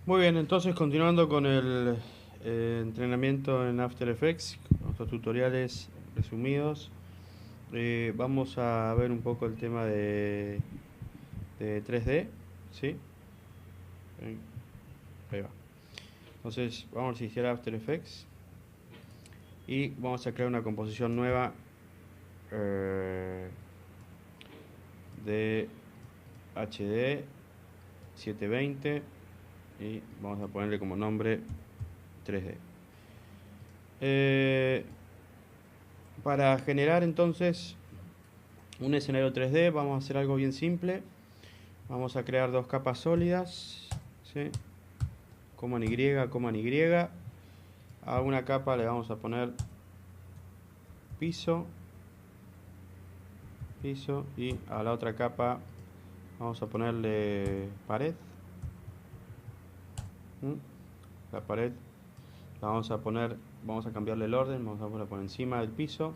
Muy bien, entonces continuando con el entrenamiento en After Effects, nuestros tutoriales resumidos, vamos a ver un poco el tema de 3D, ¿sí? Eh, Ahí va. Entonces vamos a iniciar After Effects y vamos a crear una composición nueva eh, de HD 720 y vamos a ponerle como nombre 3D. Eh, para generar entonces un escenario 3D vamos a hacer algo bien simple. Vamos a crear dos capas sólidas, ¿sí? Coman Y, coman Y. A una capa le vamos a poner piso, piso, y a la otra capa vamos a ponerle pared. ¿Mm? La pared la vamos a poner, vamos a cambiarle el orden, vamos a poner por encima del piso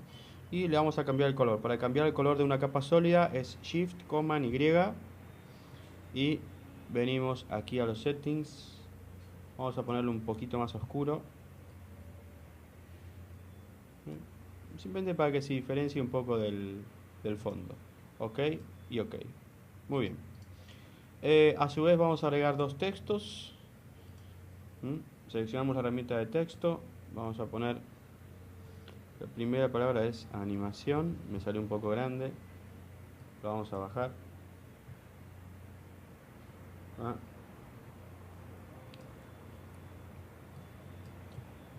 y le vamos a cambiar el color. Para cambiar el color de una capa sólida es Shift, coman Y y venimos aquí a los settings. Vamos a ponerlo un poquito más oscuro. Simplemente para que se diferencie un poco del fondo. Ok y ok. Muy bien. A su vez vamos a agregar dos textos. Seleccionamos la herramienta de texto. Vamos a poner, la primera palabra es animación. Me salió un poco grande. Lo vamos a bajar. Ah,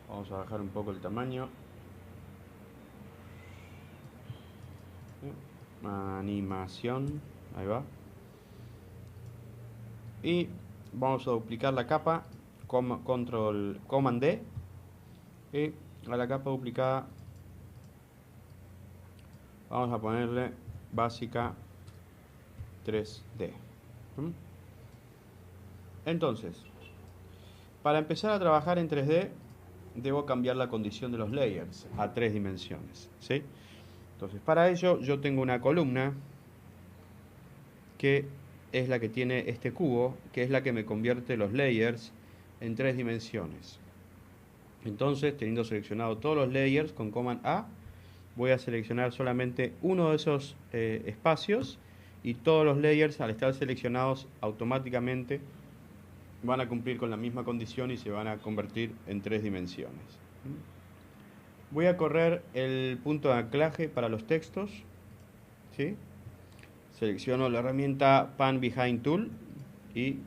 Vamos a bajar un poco el tamaño. Animación. Ahí va. Y vamos a duplicar la capa. Control Command D. Y a la capa duplicada vamos a ponerle básica 3D. Entonces, para empezar a trabajar en 3D, debo cambiar la condición de los layers a 3 dimensiones, ¿sí? Entonces, para ello yo tengo una columna que es la que tiene este cubo, que es la que me convierte los layers en 3 dimensiones. Entonces, teniendo seleccionado todos los layers con Command A, voy a seleccionar solamente uno de esos espacios y todos los layers, al estar seleccionados automáticamente, van a cumplir con la misma condición y se van a convertir en 3 dimensiones. Voy a correr el punto de anclaje para los textos, ¿sí? Selecciono la herramienta Pan Behind Tool y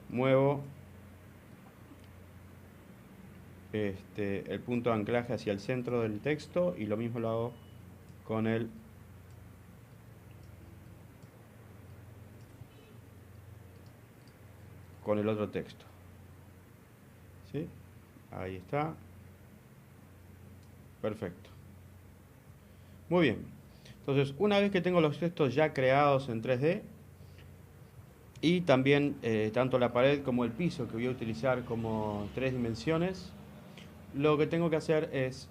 muevo el punto de anclaje hacia el centro del texto y lo mismo lo hago con el otro texto. ¿Sí? Ahí está. Perfecto. Muy bien. Entonces, una vez que tengo los textos ya creados en 3D y también tanto la pared como el piso que voy a utilizar como 3 dimensiones, lo que tengo que hacer es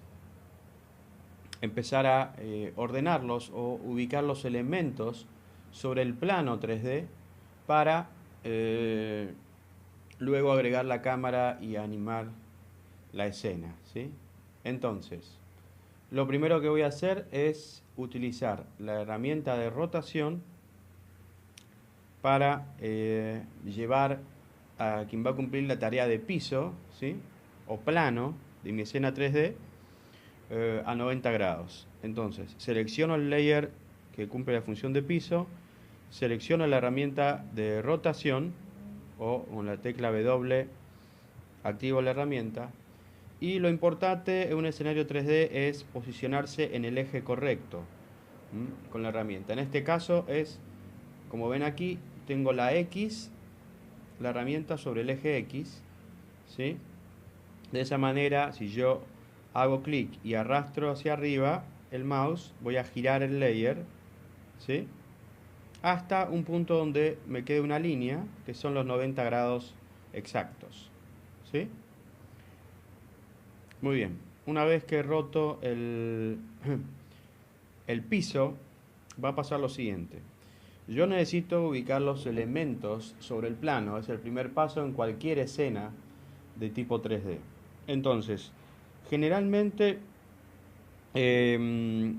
empezar a ordenarlos o ubicar los elementos sobre el plano 3D para luego agregar la cámara y animar la escena, ¿sí? Entonces, lo primero que voy a hacer es utilizar la herramienta de rotación para llevar a quien va a cumplir la tarea de piso, ¿sí? O plano de mi escena 3D a 90 grados. Entonces, selecciono el layer que cumple la función de piso, selecciono la herramienta de rotación o con la tecla W activo la herramienta y lo importante en un escenario 3D es posicionarse en el eje correcto con la herramienta. En este caso es, como ven aquí, tengo la X, la herramienta sobre el eje X, ¿sí? De esa manera, si yo hago clic y arrastro hacia arriba el mouse, voy a girar el layer, ¿sí? Hasta un punto donde me quede una línea, que son los 90 grados exactos, ¿sí? Muy bien. Una vez que he roto el piso, va a pasar lo siguiente. Yo necesito ubicar los elementos sobre el plano. Es el primer paso en cualquier escena de tipo 3D. Entonces, generalmente eh,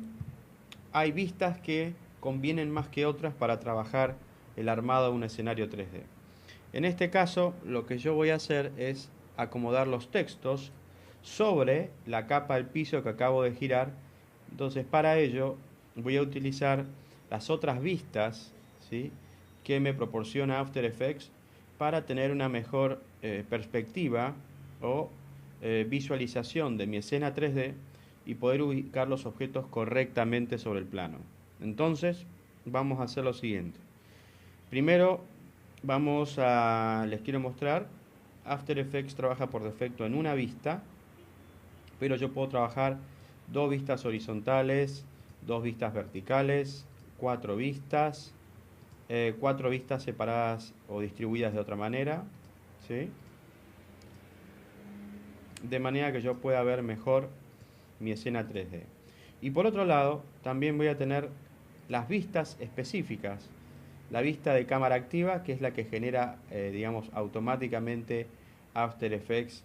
hay vistas que convienen más que otras para trabajar el armado de un escenario 3D. En este caso, lo que yo voy a hacer es acomodar los textos sobre la capa del piso que acabo de girar. Entonces, para ello, voy a utilizar las otras vistas, ¿sí?, que me proporciona After Effects para tener una mejor perspectiva o visualización de mi escena 3D y poder ubicar los objetos correctamente sobre el plano. Entonces, vamos a hacer lo siguiente. Primero, les quiero mostrar, After Effects trabaja por defecto en una vista, pero yo puedo trabajar dos vistas horizontales, dos vistas verticales, cuatro vistas separadas o distribuidas de otra manera, ¿sí?, de manera que yo pueda ver mejor mi escena 3D. Y por otro lado, también voy a tener las vistas específicas. La vista de cámara activa, que es la que genera, digamos, automáticamente After Effects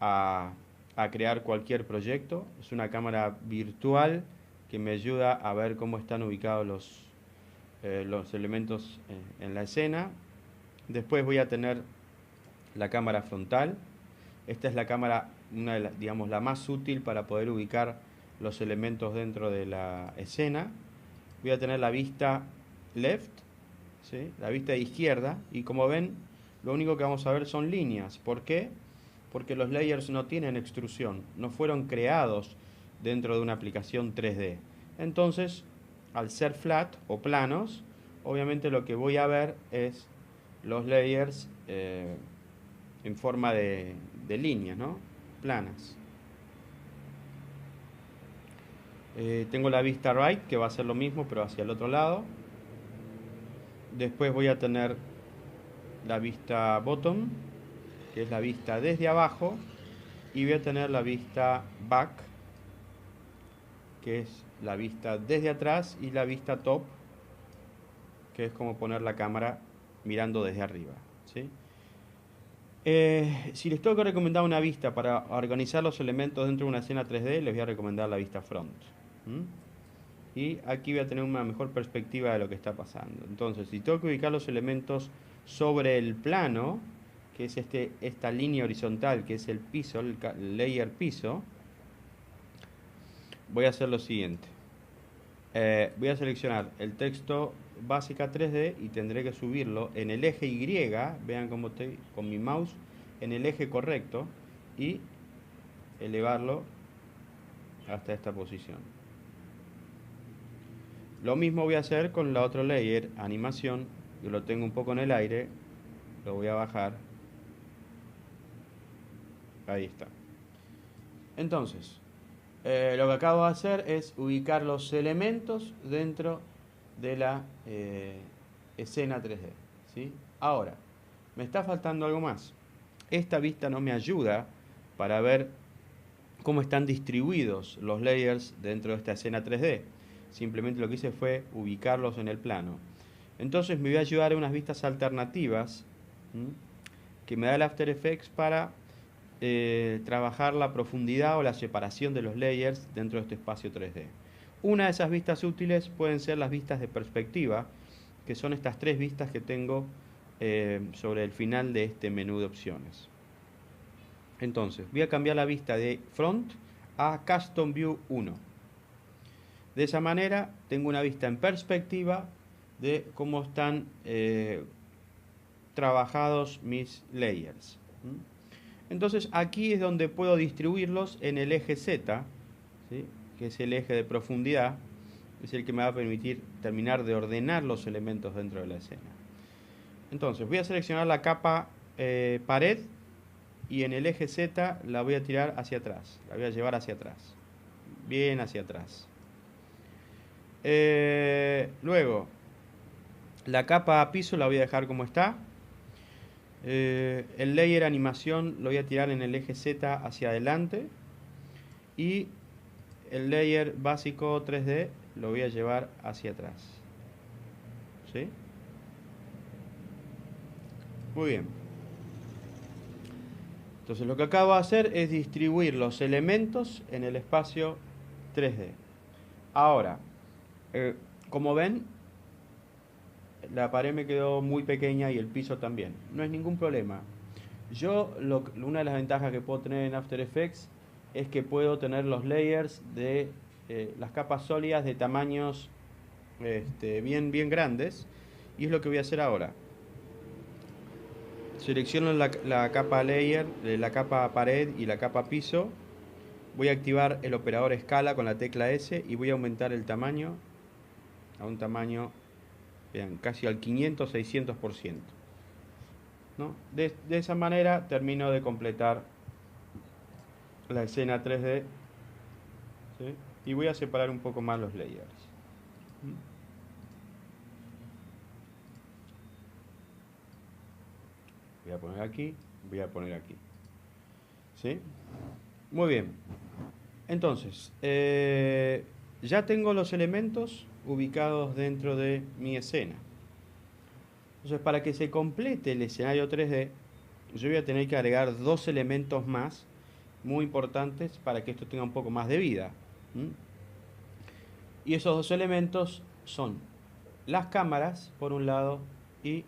a crear cualquier proyecto. Es una cámara virtual que me ayuda a ver cómo están ubicados los elementos en la escena. Después voy a tener la cámara frontal. Esta es la cámara, digamos, la más útil para poder ubicar los elementos dentro de la escena. Voy a tener la vista left, ¿sí?, la vista de izquierda, y como ven, lo único que vamos a ver son líneas. ¿Por qué? Porque los layers no tienen extrusión, no fueron creados dentro de una aplicación 3D. Entonces, al ser flat o planos, obviamente lo que voy a ver es los layers en forma de líneas, ¿no?, planas. Tengo la vista right, que va a ser lo mismo, pero hacia el otro lado. Después voy a tener la vista bottom, que es la vista desde abajo, y voy a tener la vista back, que es la vista desde atrás, y la vista top, que es como poner la cámara mirando desde arriba, ¿sí? Si les tengo que recomendar una vista para organizar los elementos dentro de una escena 3D, les voy a recomendar la vista front. Y aquí voy a tener una mejor perspectiva de lo que está pasando. Entonces, si tengo que ubicar los elementos sobre el plano, que es esta línea horizontal, que es el piso, el layer piso, voy a hacer lo siguiente. Voy a seleccionar el texto básica 3D y tendré que subirlo en el eje Y. Vean cómo estoy con mi mouse en el eje correcto y elevarlo hasta esta posición. Lo mismo voy a hacer con la otro layer, animación, que lo tengo un poco en el aire, lo voy a bajar. Ahí está. Entonces, lo que acabo de hacer es ubicar los elementos dentro de la escena 3D, ¿sí? Ahora, me está faltando algo más. Esta vista no me ayuda para ver cómo están distribuidos los layers dentro de esta escena 3D. Simplemente lo que hice fue ubicarlos en el plano. Entonces me voy a ayudar a unas vistas alternativas, que me da el After Effects para trabajar la profundidad o la separación de los layers dentro de este espacio 3D. Una de esas vistas útiles pueden ser las vistas de perspectiva, que son estas tres vistas que tengo sobre el final de este menú de opciones. Entonces, voy a cambiar la vista de Front a Custom View 1. De esa manera, tengo una vista en perspectiva de cómo están trabajados mis layers. Entonces, aquí es donde puedo distribuirlos en el eje Z, ¿sí?, que es el eje de profundidad, es el que me va a permitir terminar de ordenar los elementos dentro de la escena. Entonces, voy a seleccionar la capa pared y en el eje Z la voy a tirar hacia atrás, la voy a llevar hacia atrás, bien hacia atrás. Luego, la capa piso la voy a dejar como está. El layer animación lo voy a tirar en el eje Z hacia adelante. Y el layer básico 3D lo voy a llevar hacia atrás, ¿sí? Muy bien. Entonces lo que acabo de hacer es distribuir los elementos en el espacio 3D. Ahora, como ven, la pared me quedó muy pequeña y el piso también. No es ningún problema. Una de las ventajas que puedo tener en After Effects es que puedo tener los layers de las capas sólidas de tamaños bien grandes. Y es lo que voy a hacer ahora. Selecciono la capa layer, la capa pared y la capa piso. Voy a activar el operador escala con la tecla S y voy a aumentar el tamaño a un tamaño, vean, casi al 500-600%. ¿No? De esa manera termino de completar la escena 3D, ¿sí? Y voy a separar un poco más los layers. Voy a poner aquí, voy a poner aquí. ¿Sí? Muy bien. Entonces, ya tengo los elementos ubicados dentro de mi escena. Entonces, para que se complete el escenario 3D, yo voy a tener que agregar dos elementos más muy importantes para que esto tenga un poco más de vida. Y esos dos elementos son las cámaras por un lado y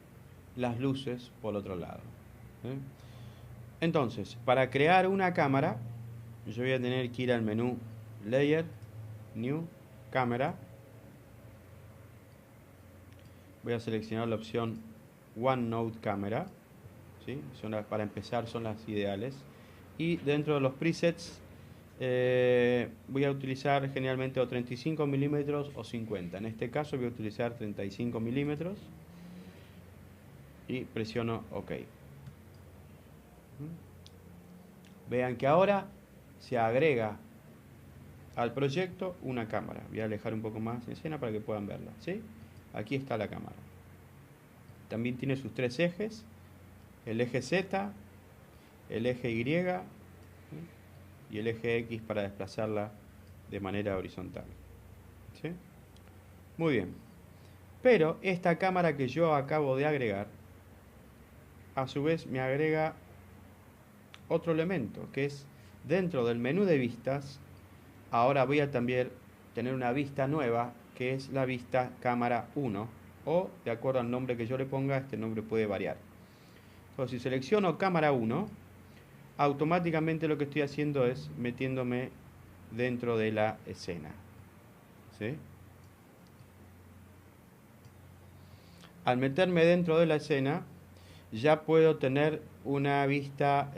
las luces por otro lado. Entonces, para crear una cámara, yo voy a tener que ir al menú Layer, New, Cámara. Voy a seleccionar la opción One Node Camera, ¿sí? Para empezar son las ideales. Y dentro de los presets voy a utilizar generalmente o 35 milímetros o 50. En este caso voy a utilizar 35 milímetros y presiono OK. Vean que ahora se agrega al proyecto una cámara. Voy a alejar un poco más en escena para que puedan verla, ¿sí? Aquí está la cámara. También tiene sus tres ejes, el eje Z, el eje Y, ¿sí? Y el eje X para desplazarla de manera horizontal, ¿sí? Muy bien. Pero esta cámara que yo acabo de agregar, a su vez me agrega otro elemento, que es dentro del menú de vistas. Ahora voy a también tener una vista nueva, que es la vista cámara 1, o de acuerdo al nombre que yo le ponga, este nombre puede variar. Entonces, si selecciono cámara 1, automáticamente lo que estoy haciendo es metiéndome dentro de la escena, ¿sí? Al meterme dentro de la escena, ya puedo tener una vista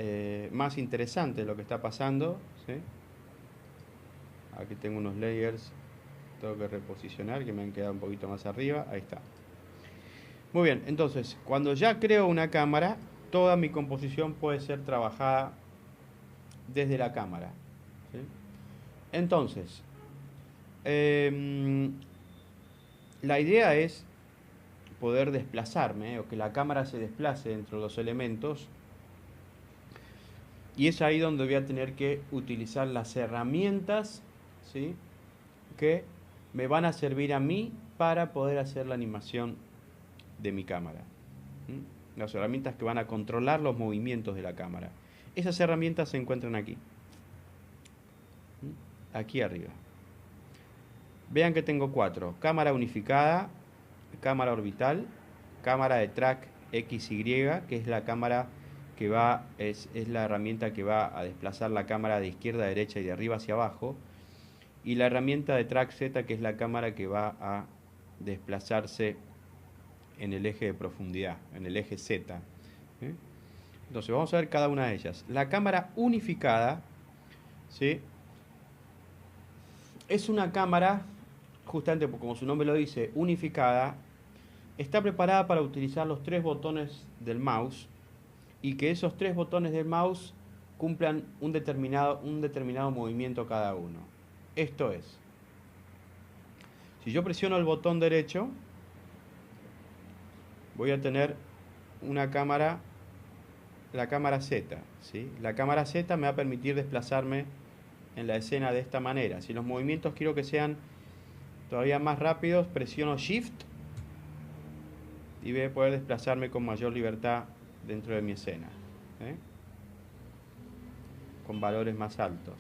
más interesante de lo que está pasando, ¿sí? Aquí tengo unos layers, tengo que reposicionar, que me han quedado un poquito más arriba, ahí está. Muy bien, entonces, cuando ya creo una cámara, toda mi composición puede ser trabajada desde la cámara, ¿sí? Entonces, la idea es poder desplazarme, o que la cámara se desplace dentro de los elementos, y es ahí donde voy a tener que utilizar las herramientas, ¿sí?, que me van a servir a mí para poder hacer la animación de mi cámara. Las herramientas que van a controlar los movimientos de la cámara. Esas herramientas se encuentran aquí. Aquí arriba. Vean que tengo 4. Cámara unificada, cámara orbital, cámara de track XY, que es la cámara que es la herramienta que va a desplazar la cámara de izquierda a derecha y de arriba hacia abajo. Y la herramienta de track Z, que es la cámara que va a desplazarse en el eje de profundidad, en el eje Z. Entonces vamos a ver cada una de ellas. La cámara unificada, ¿sí?, es una cámara, justamente como su nombre lo dice, unificada. Está preparada para utilizar los 3 botones del mouse y que esos 3 botones del mouse cumplan un determinado movimiento cada uno. Esto es, si yo presiono el botón derecho, voy a tener una cámara, la cámara Z, ¿sí? La cámara Z me va a permitir desplazarme en la escena de esta manera. Si los movimientos quiero que sean todavía más rápidos, presiono Shift y voy a poder desplazarme con mayor libertad dentro de mi escena, ¿eh? Con valores más altos.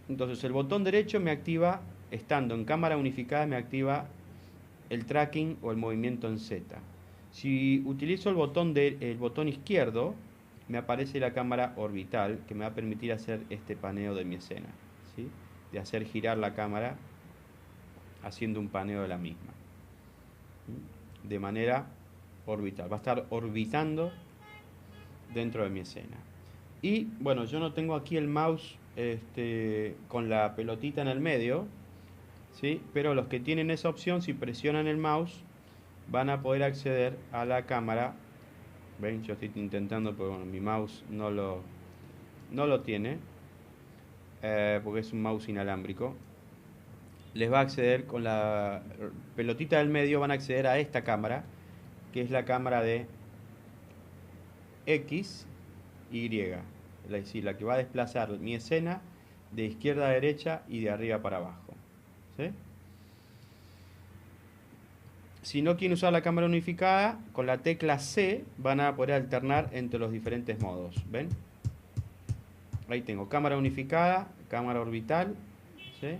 Entonces el botón derecho me activa, estando en cámara unificada, me activa el tracking o el movimiento en Z. Si utilizo el botón izquierdo, me aparece la cámara orbital, que me va a permitir hacer este paneo de mi escena, ¿sí? De hacer girar la cámara haciendo un paneo de la misma, ¿sí? De manera orbital. Va a estar orbitando dentro de mi escena. Y bueno, yo no tengo aquí el mouse con la pelotita en el medio, ¿sí? Pero los que tienen esa opción, si presionan el mouse, van a poder acceder a la cámara. Ven, yo estoy intentando, pero bueno, mi mouse no lo tiene, porque es un mouse inalámbrico. Les va a acceder con la pelotita del medio, van a acceder a esta cámara, que es la cámara de X, Y, es decir, la que va a desplazar mi escena de izquierda a derecha y de arriba para abajo, ¿sí? Si no quieren usar la cámara unificada, con la tecla C van a poder alternar entre los diferentes modos. ¿Ven? Ahí tengo cámara unificada, cámara orbital, ¿sí?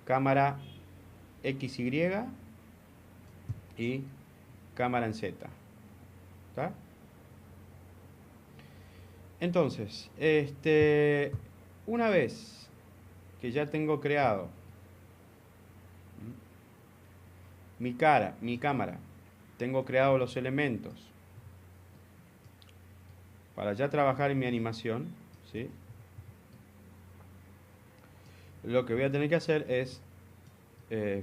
Cámara XY y cámara en Z. ¿Está? Entonces, una vez que ya tengo creado mi cámara, tengo creado los elementos para ya trabajar en mi animación, ¿sí? Lo que voy a tener que hacer es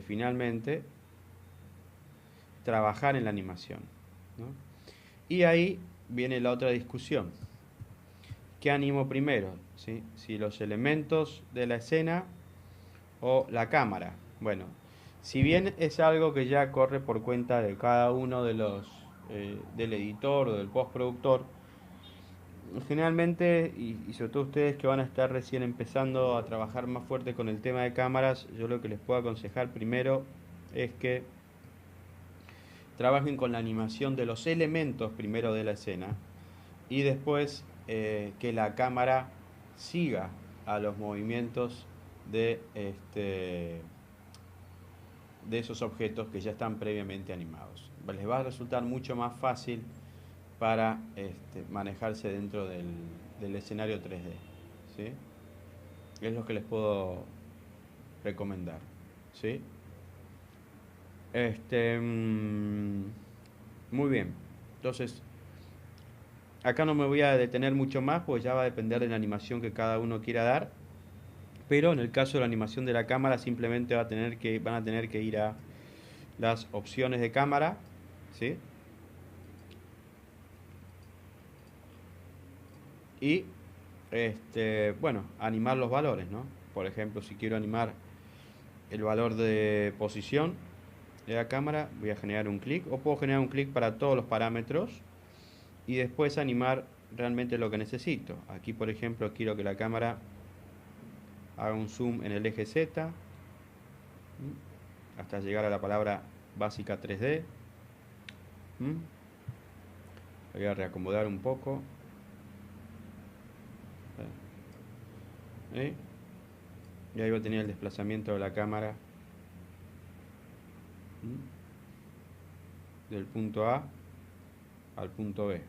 finalmente trabajar en la animación, ¿no? Y ahí viene la otra discusión. ¿Qué animo primero? ¿Sí? Si los elementos de la escena o la cámara. Bueno, si bien es algo que ya corre por cuenta de cada uno de los del editor o del postproductor, generalmente, y sobre todo ustedes que van a estar recién empezando a trabajar más fuerte con el tema de cámaras, yo lo que les puedo aconsejar primero es que trabajen con la animación de los elementos primero de la escena y después que la cámara siga a los movimientos de esos objetos que ya están previamente animados. Les va a resultar mucho más fácil para manejarse dentro del escenario 3D, ¿sí? Es lo que les puedo recomendar, ¿sí? Muy bien. Entonces, acá no me voy a detener mucho más, pues ya va a depender de la animación que cada uno quiera dar. Pero en el caso de la animación de la cámara, simplemente van a tener que ir a las opciones de cámara, ¿sí? Y bueno, animar los valores, ¿no? Por ejemplo, si quiero animar el valor de posición de la cámara, voy a generar un clic, o puedo generar un clic para todos los parámetros y después animar realmente lo que necesito. Aquí, por ejemplo, quiero que la cámara haga un zoom en el eje Z hasta llegar a la palabra básica 3D. Voy a reacomodar un poco. Y ahí va a tener el desplazamiento de la cámara del punto A al punto B,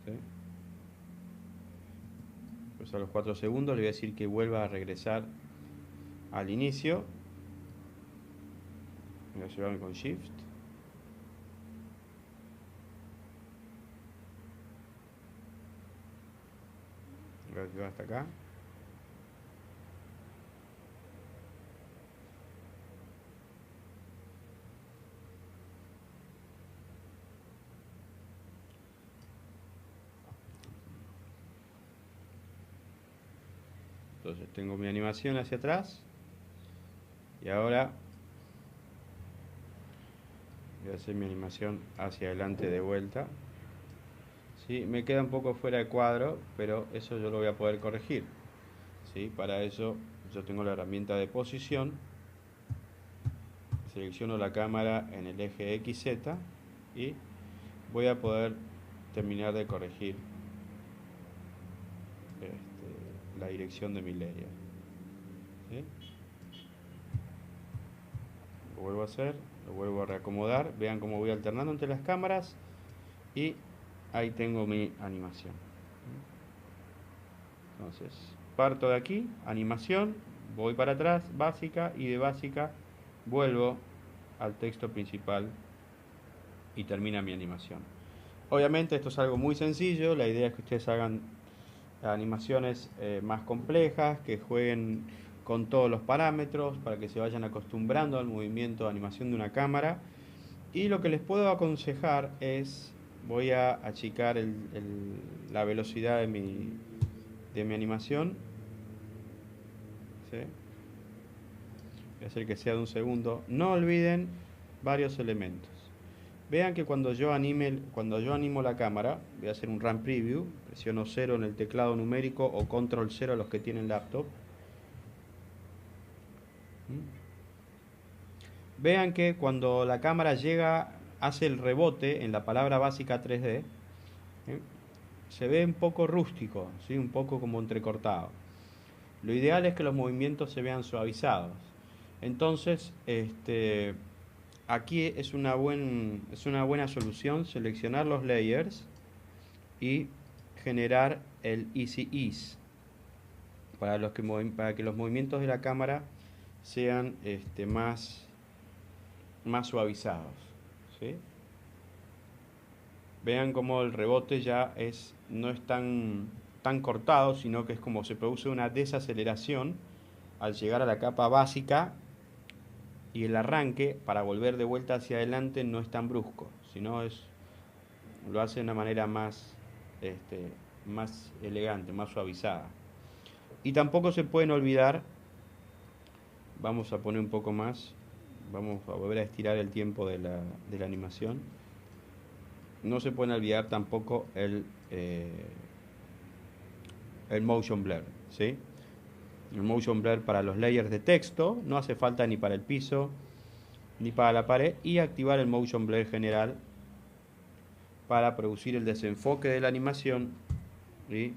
¿sí? Pues a los 4 segundos le voy a decir que vuelva a regresar al inicio. Voy a llevarme con Shift. Voy a llevar hasta acá. Entonces tengo mi animación hacia atrás y ahora voy a hacer mi animación hacia adelante de vuelta. ¿Sí? Me queda un poco fuera de cuadro, pero eso yo lo voy a poder corregir, ¿sí? Para eso yo tengo la herramienta de posición, selecciono la cámara en el eje XZ y voy a poder terminar de corregir la dirección de mi layer. ¿Sí? Lo vuelvo a hacer, lo vuelvo a reacomodar. Vean cómo voy alternando entre las cámaras y ahí tengo mi animación. Entonces, parto de aquí, animación, voy para atrás, básica, y de básica vuelvo al texto principal y termina mi animación. Obviamente esto es algo muy sencillo, la idea es que ustedes hagan animaciones más complejas, que jueguen con todos los parámetros para que se vayan acostumbrando al movimiento de animación de una cámara. Y lo que les puedo aconsejar es, voy a achicar la velocidad de mi animación. ¿Sí? Voy a hacer que sea de un segundo. No olviden varios elementos. Vean que cuando yo animo la cámara, voy a hacer un Run Preview, presiono 0 en el teclado numérico o Control 0 a los que tienen laptop. Vean que cuando la cámara hace el rebote en la palabra básica 3D, se ve un poco rústico, ¿sí? Un poco como entrecortado. Lo ideal es que los movimientos se vean suavizados. Entonces, aquí es una buena solución seleccionar los layers y generar el Easy Ease para que los movimientos de la cámara sean más suavizados. ¿Sí? Vean cómo el rebote ya no es tan cortado, sino que es como se produce una desaceleración al llegar a la capa básica, y el arranque para volver de vuelta hacia adelante no es tan brusco, sino lo hace de una manera más elegante, más suavizada. Y tampoco se pueden olvidar, vamos a poner un poco más, vamos a volver a estirar el tiempo de la animación. No se pueden olvidar tampoco el motion blur, ¿sí? El motion blur para los layers de texto, no hace falta ni para el piso ni para la pared, y activar el motion blur general para producir el desenfoque de la animación. ¿Sí?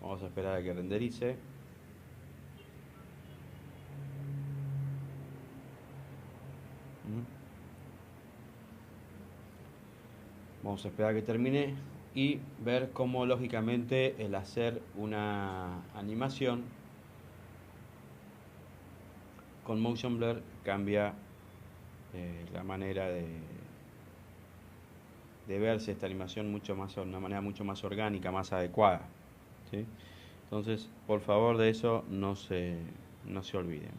Vamos a esperar a que renderice. Vamos a esperar a que termine y ver cómo lógicamente el hacer una animación con motion blur cambia la manera de verse esta animación de una manera mucho más orgánica, más adecuada. ¿Sí? Entonces, por favor, de eso no se olviden.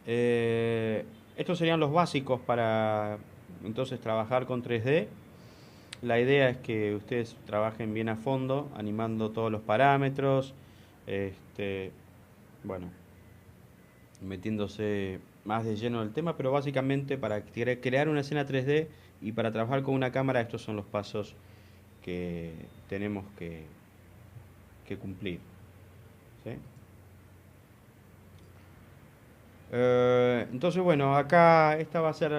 Estos serían los básicos para entonces trabajar con 3D. La idea es que ustedes trabajen bien a fondo, animando todos los parámetros, bueno, metiéndose más de lleno en el tema, pero básicamente para crear una escena 3D y para trabajar con una cámara, estos son los pasos que tenemos que cumplir. ¿Sí? Entonces, bueno, acá esta va a ser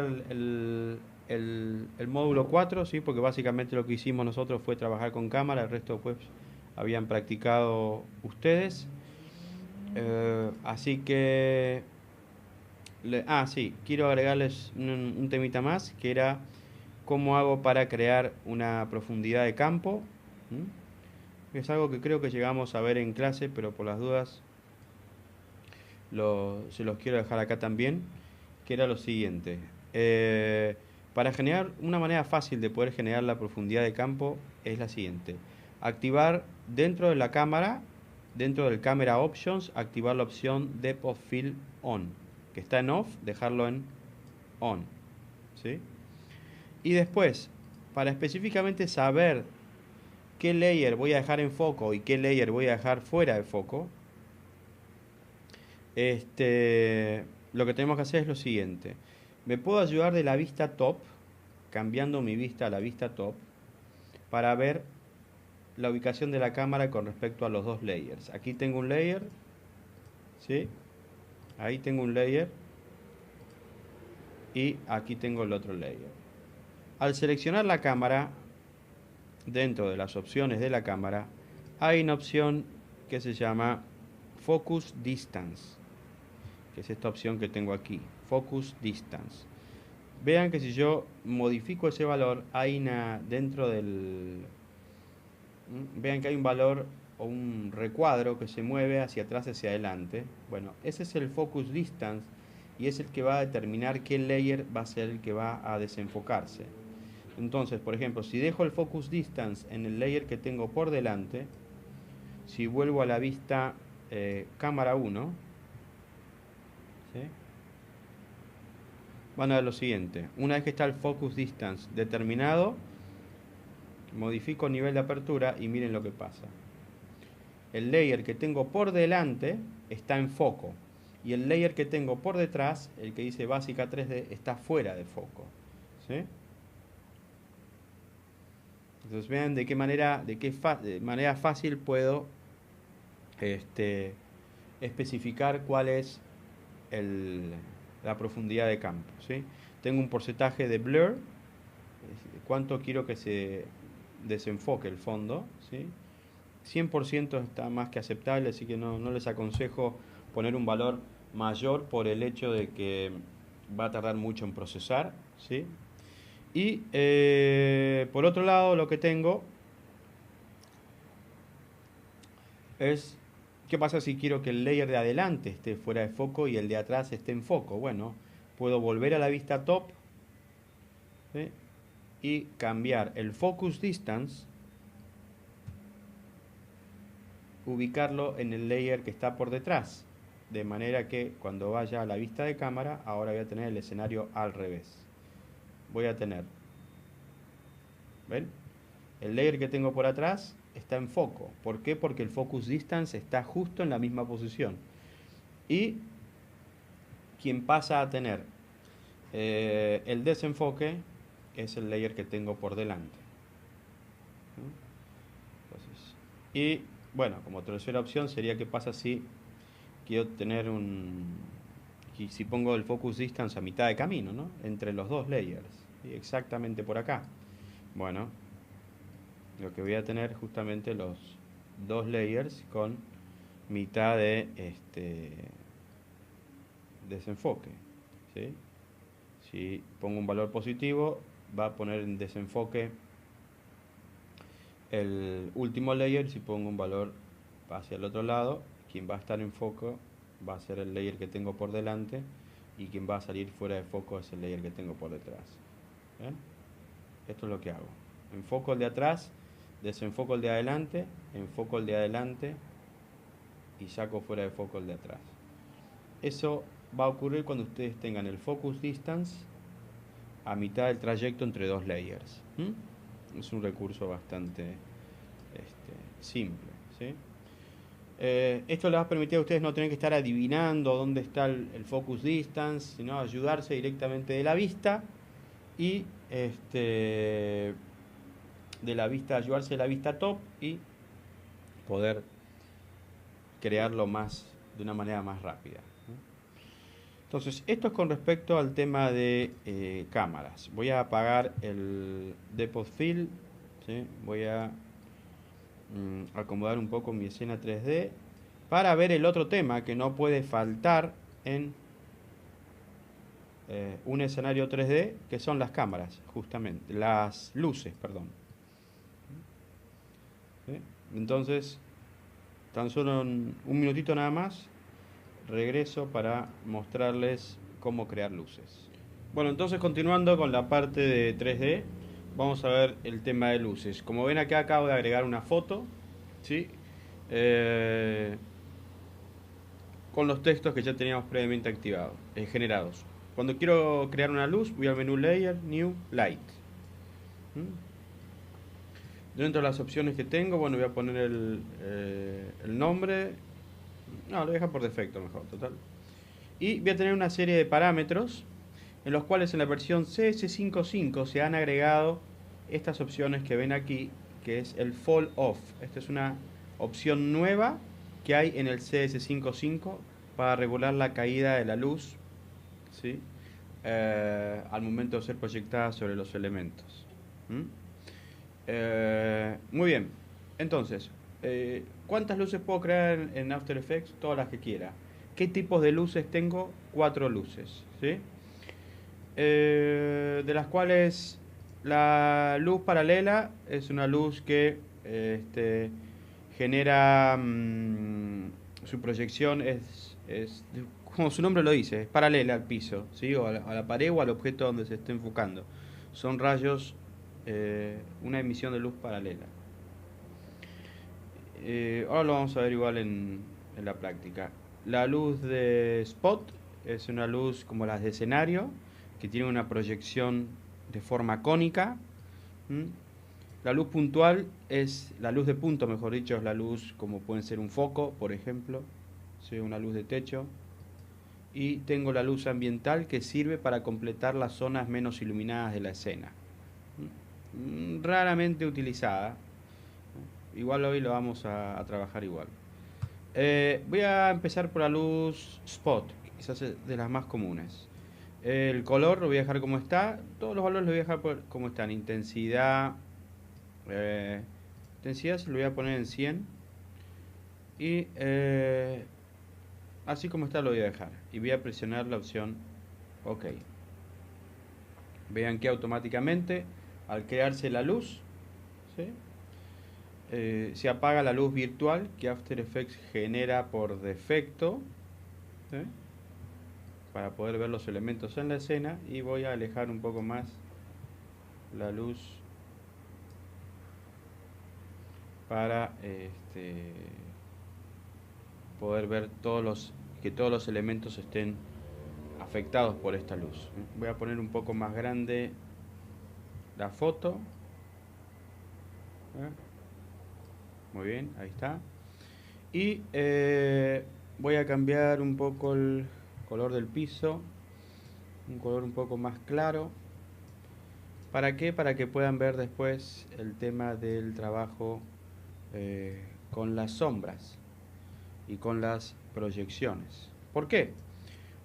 el módulo 4, ¿sí? Porque básicamente lo que hicimos nosotros fue trabajar con cámara, el resto pues habían practicado ustedes. Así que... sí, quiero agregarles un temita más, que era cómo hago para crear una profundidad de campo. Es algo que creo que llegamos a ver en clase, pero por las dudas se los quiero dejar acá también, que era lo siguiente. Para generar una manera fácil de poder generar la profundidad de campo es la siguiente: activar dentro de la cámara, dentro del Camera Options, activar la opción Depth of Field On, que está en Off, dejarlo en On, ¿sí? Y después, para específicamente saber qué layer voy a dejar en foco y qué layer voy a dejar fuera de foco, lo que tenemos que hacer es lo siguiente. Me puedo ayudar de la vista top, cambiando mi vista a la vista top, para ver la ubicación de la cámara con respecto a los dos layers. Aquí tengo un layer, ¿sí? Ahí tengo un layer y aquí tengo el otro layer. Al seleccionar la cámara, dentro de las opciones de la cámara, hay una opción que se llama Focus Distance, que es esta opción que tengo aquí, Focus Distance. Vean que si yo modifico ese valor, hay dentro del... Vean que hay un valor o un recuadro que se mueve hacia atrás, hacia adelante. Bueno, ese es el Focus Distance y es el que va a determinar qué layer va a ser el que va a desenfocarse. Entonces, por ejemplo, si dejo el Focus Distance en el layer que tengo por delante, si vuelvo a la vista cámara 1, ¿sí? Van a ver lo siguiente. Una vez que está el Focus Distance determinado, modifico nivel de apertura y miren lo que pasa. El layer que tengo por delante está en foco y el layer que tengo por detrás, el que dice básica 3D, está fuera de foco, ¿sí? Entonces vean de qué manera, de manera fácil puedo especificar cuál es la profundidad de campo, ¿sí? Tengo un porcentaje de blur, cuánto quiero que se desenfoque el fondo, ¿sí? 100% está más que aceptable, así que no les aconsejo poner un valor mayor por el hecho de que va a tardar mucho en procesar, ¿sí? Y por otro lado lo que tengo es ¿qué pasa si quiero que el layer de adelante esté fuera de foco y el de atrás esté en foco? Bueno, puedo volver a la vista top, ¿sí? Y cambiar el focus distance, ubicarlo en el layer que está por detrás, de manera que cuando vaya a la vista de cámara, ahora voy a tener el escenario al revés. Voy a tener, ¿ven? El layer que tengo por atrás está en foco. ¿Por qué? Porque el focus distance está justo en la misma posición. Y quien pasa a tener el desenfoque es el layer que tengo por delante. Entonces, y bueno, como tercera opción sería qué pasa si quiero tener y si pongo el focus distance a mitad de camino, ¿no? Entre los dos layers, ¿sí? Exactamente por acá. Bueno, lo que voy a tener justamente los dos layers con mitad de desenfoque, ¿sí? Si pongo un valor positivo, va a poner en desenfoque el último layer. Si pongo un valor hacia el otro lado, quien va a estar en foco va a ser el layer que tengo por delante y quien va a salir fuera de foco es el layer que tengo por detrás. ¿Ven? Esto es lo que hago. Enfoco el de atrás, desenfoco el de adelante, enfoco el de adelante y saco fuera de foco el de atrás. Eso va a ocurrir cuando ustedes tengan el focus distance a mitad del trayecto entre dos layers. Es un recurso bastante simple, ¿sí? Esto les va a permitir a ustedes no tener que estar adivinando dónde está el focus distance, sino ayudarse directamente de la vista y de la vista, ayudarse de la vista top y poder crearlo de una manera más rápida. Entonces, esto es con respecto al tema de cámaras. Voy a apagar el Depth of Field, ¿sí? Voy a acomodar un poco mi escena 3D para ver el otro tema que no puede faltar en un escenario 3D, que son las cámaras, justamente, las luces, perdón. ¿Sí? Entonces, tan solo un minutito nada más, regreso para mostrarles cómo crear luces. Bueno, entonces continuando con la parte de 3D, vamos a ver el tema de luces. Como ven acá acabo de agregar una foto, ¿sí? Con los textos que ya teníamos previamente activados, generados. Cuando quiero crear una luz, voy al menú Layer, New, Light. Dentro de las opciones que tengo, bueno, voy a poner el nombre. No, lo deja por defecto mejor, total. Y voy a tener una serie de parámetros en los cuales en la versión CS55 se han agregado estas opciones que ven aquí, que es el Fall Off. Esta es una opción nueva que hay en el CS55 para regular la caída de la luz, ¿sí? Al momento de ser proyectada sobre los elementos. ¿Mm? Muy bien, entonces, ¿cuántas luces puedo crear en After Effects? Todas las que quiera. ¿Qué tipos de luces tengo? 4 luces, ¿sí? De las cuales la luz paralela es una luz que genera su proyección es, como su nombre lo dice, es paralela al piso, ¿sí? O a la pared o al objeto donde se esté enfocando. Son rayos, una emisión de luz paralela. Ahora lo vamos a ver igual en la práctica. La luz de spot es una luz como las de escenario, que tiene una proyección de forma cónica. ¿Mm? La luz puntual es la luz de punto, mejor dicho, es la luz como puede ser un foco, por ejemplo, ¿sí? Una luz de techo. Y tengo la luz ambiental que sirve para completar las zonas menos iluminadas de la escena. Raramente utilizada. Igual hoy lo vamos a trabajar igual. Voy a empezar por la luz spot, quizás es de las más comunes. El color lo voy a dejar como está. Todos los valores los voy a dejar como están. Intensidad. Intensidad se lo voy a poner en 100. Y así como está lo voy a dejar. Y voy a presionar la opción OK. Vean que automáticamente al crearse la luz, ¿sí? Se apaga la luz virtual que After Effects genera por defecto, ¿sí? Para poder ver los elementos en la escena, y voy a alejar un poco más la luz para poder ver que todos los elementos estén afectados por esta luz. Voy a poner un poco más grande la foto. Muy bien, ahí está. Y voy a cambiar un poco el color del piso, un color un poco más claro. ¿Para qué? Para que puedan ver después el tema del trabajo con las sombras y con las proyecciones. ¿Por qué?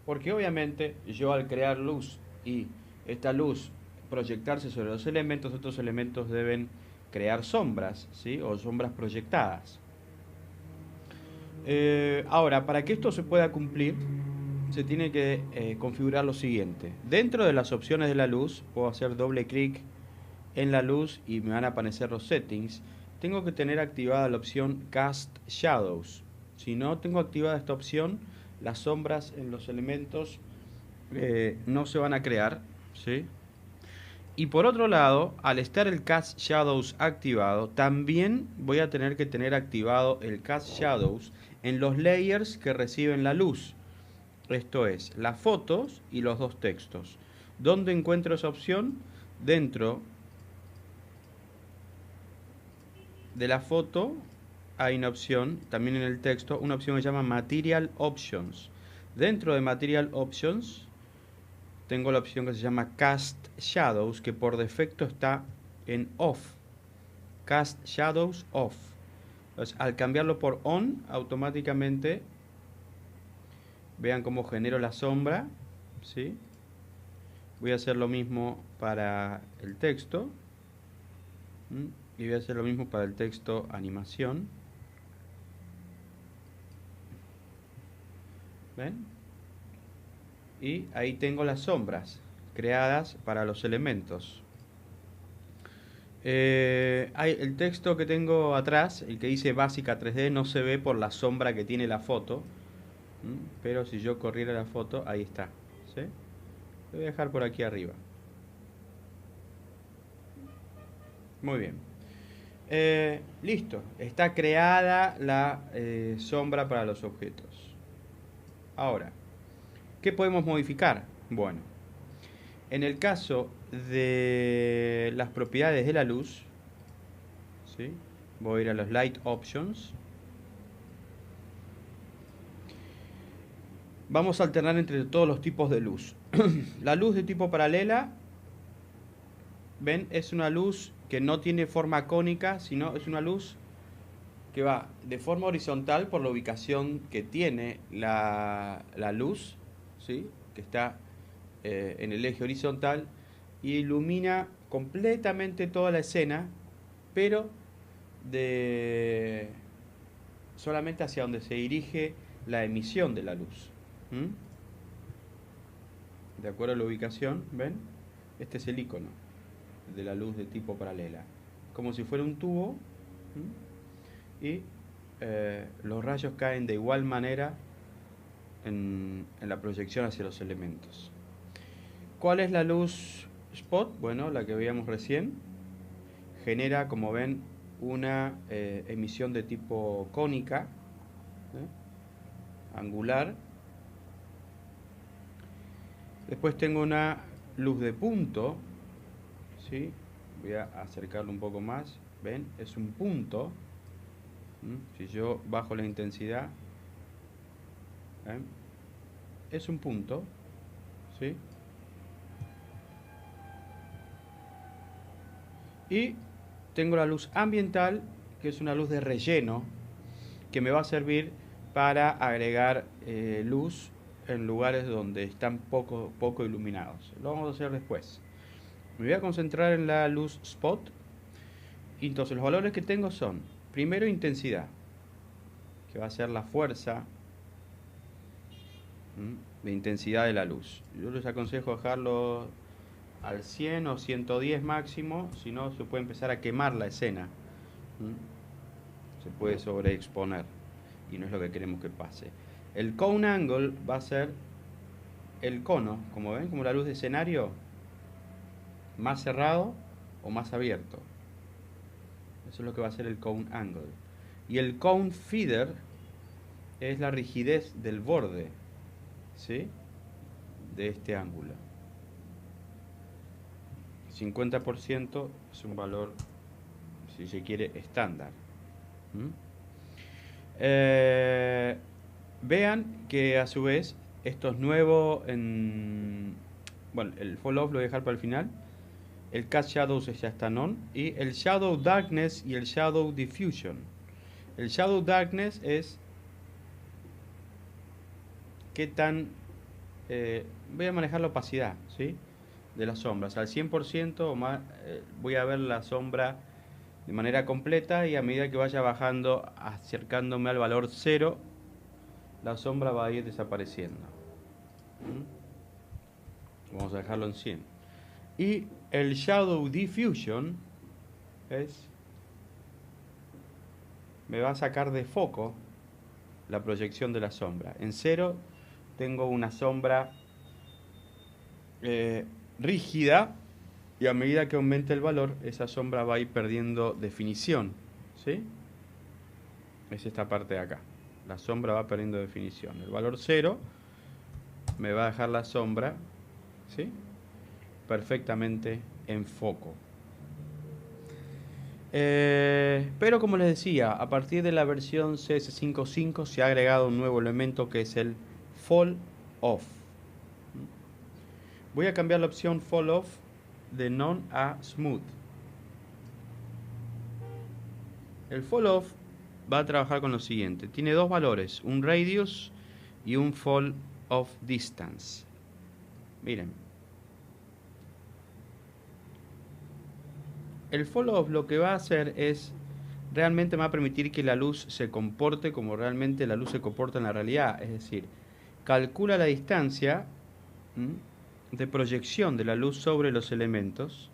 Porque obviamente yo al crear luz y esta luz proyectarse sobre los elementos, otros elementos deben crear sombras, ¿sí? O sombras proyectadas. Ahora, para que esto se pueda cumplir, se tiene que configurar lo siguiente. Dentro de las opciones de la luz, puedo hacer doble clic en la luz y me van a aparecer los settings. Tengo que tener activada la opción Cast Shadows. Si no tengo activada esta opción, las sombras en los elementos no se van a crear, ¿sí? Y por otro lado, al estar el Cast Shadows activado, también voy a tener que tener activado el Cast Shadows en los layers que reciben la luz. Esto es, las fotos y los dos textos. ¿Dónde encuentro esa opción? Dentro de la foto hay una opción, también en el texto, una opción que se llama Material Options. Dentro de Material Options tengo la opción que se llama Cast Shadows, que por defecto está en Off. Cast Shadows Off. Entonces, al cambiarlo por On, automáticamente vean cómo genero la sombra, ¿sí? Voy a hacer lo mismo para el texto. Y voy a hacer lo mismo para el texto animación. ¿Ven? Y ahí tengo las sombras creadas para los elementos. El texto que tengo atrás, el que dice básica 3D, no se ve por la sombra que tiene la foto. Pero si yo corriera la foto, ahí está, ¿sí? Lo voy a dejar por aquí arriba. Muy bien. Listo, está creada la sombra para los objetos. Ahora, ¿qué podemos modificar? Bueno, en el caso de las propiedades de la luz, ¿sí? Voy a ir a los Light Options. Vamos a alternar entre todos los tipos de luz. La luz de tipo paralela, ven, es una luz que no tiene forma cónica, sino es una luz que va de forma horizontal por la ubicación que tiene la luz, ¿sí? Que está en el eje horizontal, y ilumina completamente toda la escena, pero de solamente hacia donde se dirige la emisión de la luz. ¿Mm? De acuerdo a la ubicación, ¿ven? Este es el icono de la luz de tipo paralela. Como si fuera un tubo. ¿Mm? Y los rayos caen de igual manera en la proyección hacia los elementos. ¿Cuál es la luz spot? Bueno, la que veíamos recién. Genera, como ven, una emisión de tipo cónica, angular. Después tengo una luz de punto, ¿sí? Voy a acercarlo un poco más. ¿Ven? Es un punto. Si yo bajo la intensidad, ¿ven? Es un punto, ¿sí? Y tengo la luz ambiental, que es una luz de relleno, que me va a servir para agregar luz en lugares donde están poco iluminados. Lo vamos a hacer después. Me voy a concentrar en la luz spot. Y entonces los valores que tengo son, primero, intensidad, que va a ser la fuerza de intensidad de la luz. Yo les aconsejo dejarlo al 100 o 110 máximo, si no se puede empezar a quemar la escena. Se puede sobreexponer y no es lo que queremos que pase. El cone angle va a ser el cono, como ven, como la luz de escenario, más cerrado o más abierto. Eso es lo que va a ser el cone angle. Y el cone feeder es la rigidez del borde, ¿sí? De este ángulo. 50% es un valor, si se quiere, estándar. Vean que a su vez esto es nuevo en... Bueno, el fall off lo voy a dejar para el final. El cast shadows ya están on. Y el shadow darkness y el shadow diffusion. El shadow darkness es qué tan... voy a manejar la opacidad, ¿sí? De las sombras. Al 100% o más, voy a ver la sombra de manera completa, y a medida que vaya bajando, acercándome al valor 0, la sombra va a ir desapareciendo. Vamos a dejarlo en 100. Y el Shadow Diffusion me va a sacar de foco la proyección de la sombra. En 0 tengo una sombra rígida, y a medida que aumente el valor, esa sombra va a ir perdiendo definición, ¿sí? Es esta parte de acá. La sombra va perdiendo definición. El valor 0 me va a dejar la sombra, ¿sí? Perfectamente en foco. Pero como les decía, a partir de la versión CS5.5 se ha agregado un nuevo elemento, que es el Fall Off. Voy a cambiar la opción Fall Off de None a Smooth. El Fall Off va a trabajar con lo siguiente. Tiene dos valores, un Radius y un Fall Off Distance. Miren. El Fall Off lo que va a hacer es, realmente me va a permitir que la luz se comporte como realmente la luz se comporta en la realidad. Es decir, calcula la distancia de proyección de la luz sobre los elementos,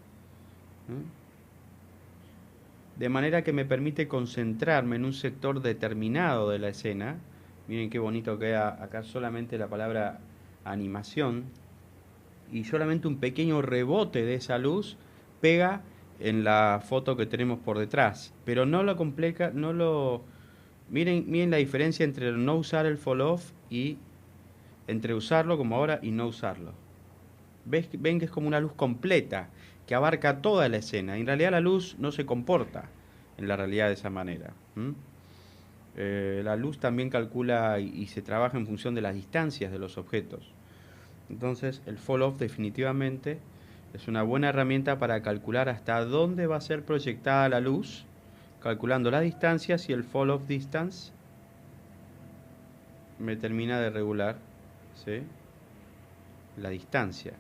de manera que me permite concentrarme en un sector determinado de la escena. Miren qué bonito queda acá solamente la palabra animación, y solamente un pequeño rebote de esa luz pega en la foto que tenemos por detrás, pero no lo complica, no lo... Miren la diferencia entre no usar el fall off y entre usarlo como ahora y no usarlo. Ven que es como una luz completa, que abarca toda la escena. En realidad la luz no se comporta en la realidad de esa manera. La luz también calcula y se trabaja en función de las distancias de los objetos. Entonces el fall off definitivamente es una buena herramienta para calcular hasta dónde va a ser proyectada la luz, calculando las distancias y el fall of distance me termina de regular, ¿sí?, la distancia.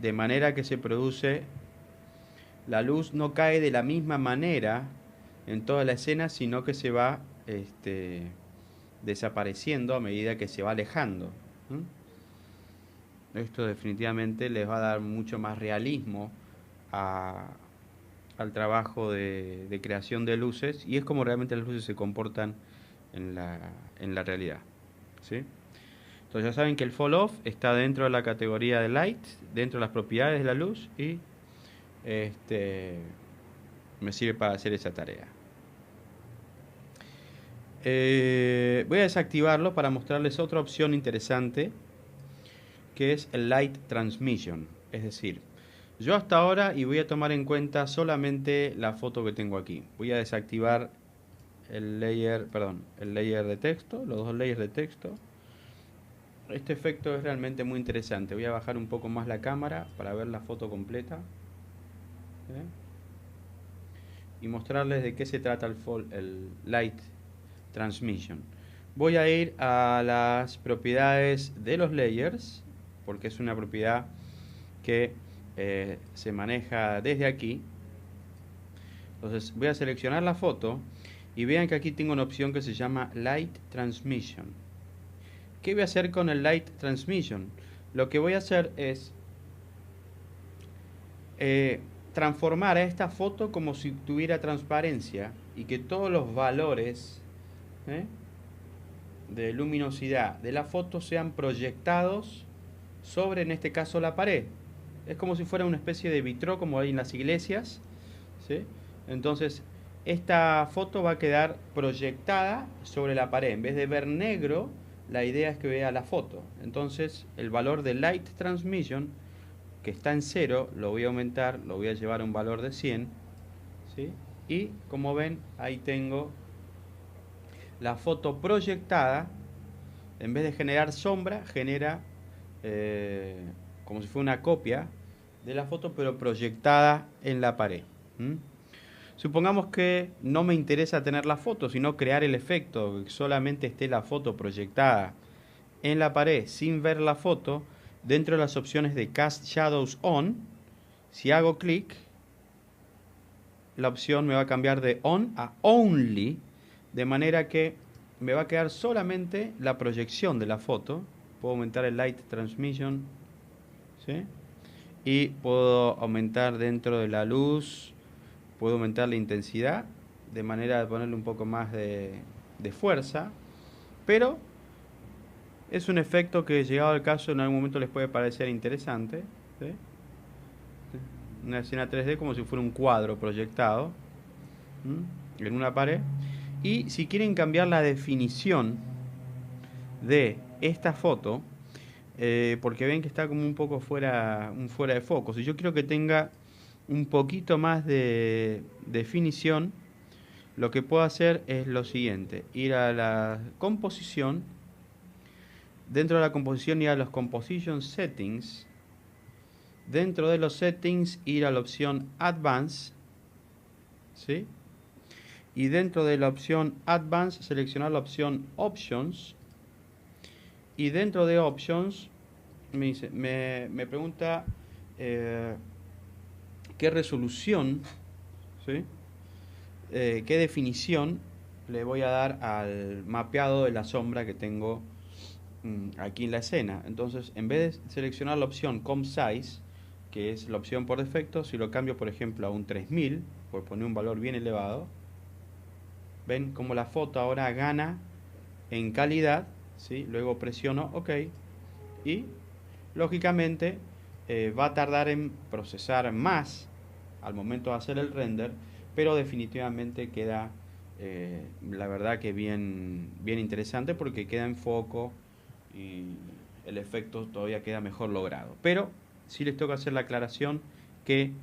De manera que se produce, la luz no cae de la misma manera en toda la escena, sino que se va desapareciendo a medida que se va alejando. Esto definitivamente les va a dar mucho más realismo al trabajo de creación de luces, y es como realmente las luces se comportan en la realidad, ¿sí? Entonces ya saben que el fall off está dentro de la categoría de light, dentro de las propiedades de la luz, y me sirve para hacer esa tarea. Voy a desactivarlo para mostrarles otra opción interesante, que es el light transmission. Es decir, yo hasta ahora, y voy a tomar en cuenta solamente la foto que tengo aquí, voy a desactivar el layer de texto, los dos layers de texto. Este efecto es realmente muy interesante. Voy a bajar un poco más la cámara para ver la foto completa, y mostrarles de qué se trata el light transmission. Voy a ir a las propiedades de los layers, porque es una propiedad que se maneja desde aquí. Entonces voy a seleccionar la foto y vean que aquí tengo una opción que se llama Light Transmission. ¿Qué voy a hacer con el Light Transmission? Lo que voy a hacer es transformar a esta foto como si tuviera transparencia, y que todos los valores de luminosidad de la foto sean proyectados sobre, en este caso, la pared. Es como si fuera una especie de vitró, como hay en las iglesias, ¿sí? Entonces esta foto va a quedar proyectada sobre la pared. En vez de ver negro, la idea es que vea la foto. Entonces el valor de light transmission, que está en 0, lo voy a aumentar, lo voy a llevar a un valor de 100, ¿sí? Y como ven, ahí tengo la foto proyectada. En vez de generar sombra, genera como si fuera una copia de la foto, pero proyectada en la pared. Supongamos que no me interesa tener la foto, sino crear el efecto, que solamente esté la foto proyectada en la pared sin ver la foto. Dentro de las opciones de Cast Shadows On, si hago clic, la opción me va a cambiar de On a Only, de manera que me va a quedar solamente la proyección de la foto. Puedo aumentar el Light Transmission, ¿sí? Y puedo aumentar dentro de la luz, puedo aumentar la intensidad, de manera de ponerle un poco más de fuerza, pero es un efecto que, llegado al caso, en algún momento les puede parecer interesante, ¿sí? Una escena 3D como si fuera un cuadro proyectado en una pared. Y si quieren cambiar la definición de esta foto, porque ven que está como un poco fuera de foco, si yo quiero que tenga un poquito más de definición, lo que puedo hacer es lo siguiente: ir a la composición, dentro de la composición ir a los composition settings, dentro de los settings ir a la opción advance, ¿sí? Y dentro de la opción advance seleccionar la opción options, y dentro de options me pregunta qué resolución, ¿sí?, qué definición le voy a dar al mapeado de la sombra que tengo aquí en la escena. Entonces, en vez de seleccionar la opción comp size, que es la opción por defecto, si lo cambio, por ejemplo, a un 3000, por poner un valor bien elevado, ven como la foto ahora gana en calidad, ¿sí? Luego presiono OK y lógicamente va a tardar en procesar más al momento de hacer el render, pero definitivamente queda la verdad que bien interesante, porque queda en foco y el efecto todavía queda mejor logrado. Pero sí les tengo que hacer la aclaración que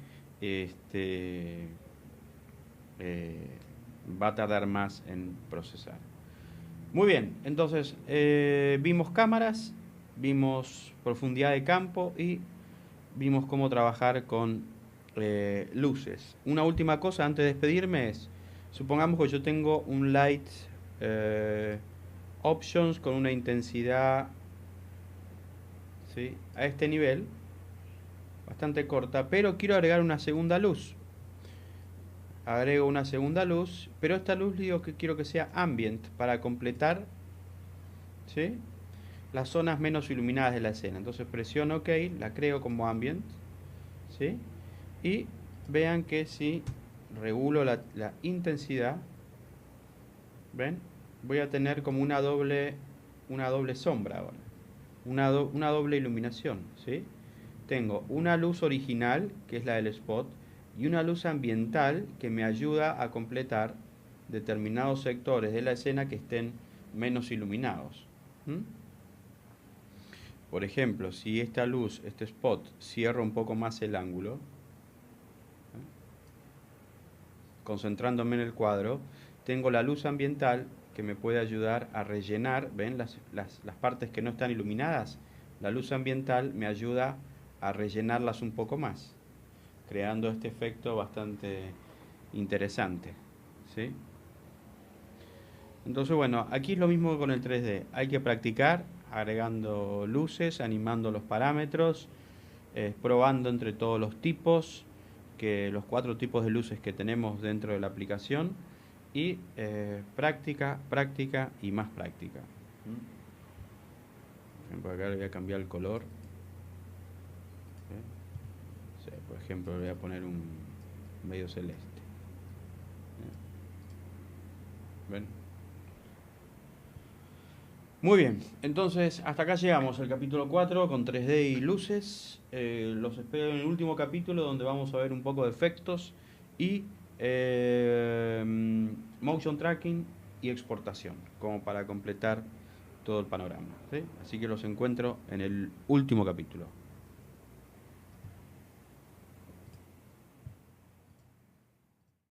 va a tardar más en procesar. Muy bien, entonces vimos cámaras, vimos profundidad de campo y vimos cómo trabajar con luces. Una última cosa antes de despedirme es, supongamos que yo tengo un light options con una intensidad, ¿sí?, a este nivel, bastante corta, pero quiero agregar una segunda luz. Agrego una segunda luz, pero esta luz digo que quiero que sea ambient para completar, ¿sí?, las zonas menos iluminadas de la escena. Entonces presiono OK, la creo como ambient, ¿sí? Y vean que si regulo la intensidad, ¿ven? Voy a tener como una doble sombra ahora, una doble iluminación, ¿sí? Tengo una luz original, que es la del spot, y una luz ambiental que me ayuda a completar determinados sectores de la escena que estén menos iluminados. Por ejemplo, si esta luz, este spot, cierra un poco más el ángulo, concentrándome en el cuadro, tengo la luz ambiental que me puede ayudar a rellenar, ¿ven? Las partes que no están iluminadas. La luz ambiental me ayuda a rellenarlas un poco más, creando este efecto bastante interesante, ¿sí? Entonces, bueno, aquí es lo mismo que con el 3D. Hay que practicar agregando luces, animando los parámetros, probando entre todos los tipos, los 4 tipos de luces que tenemos dentro de la aplicación, y práctica, práctica y más práctica. Por ejemplo, acá le voy a cambiar el color. Sí, por ejemplo, le voy a poner un medio celeste. ¿Ven? Muy bien, entonces hasta acá llegamos al capítulo 4 con 3D y luces. Los espero en el último capítulo donde vamos a ver un poco de efectos y motion tracking y exportación, como para completar todo el panorama, ¿sí? Así que los encuentro en el último capítulo.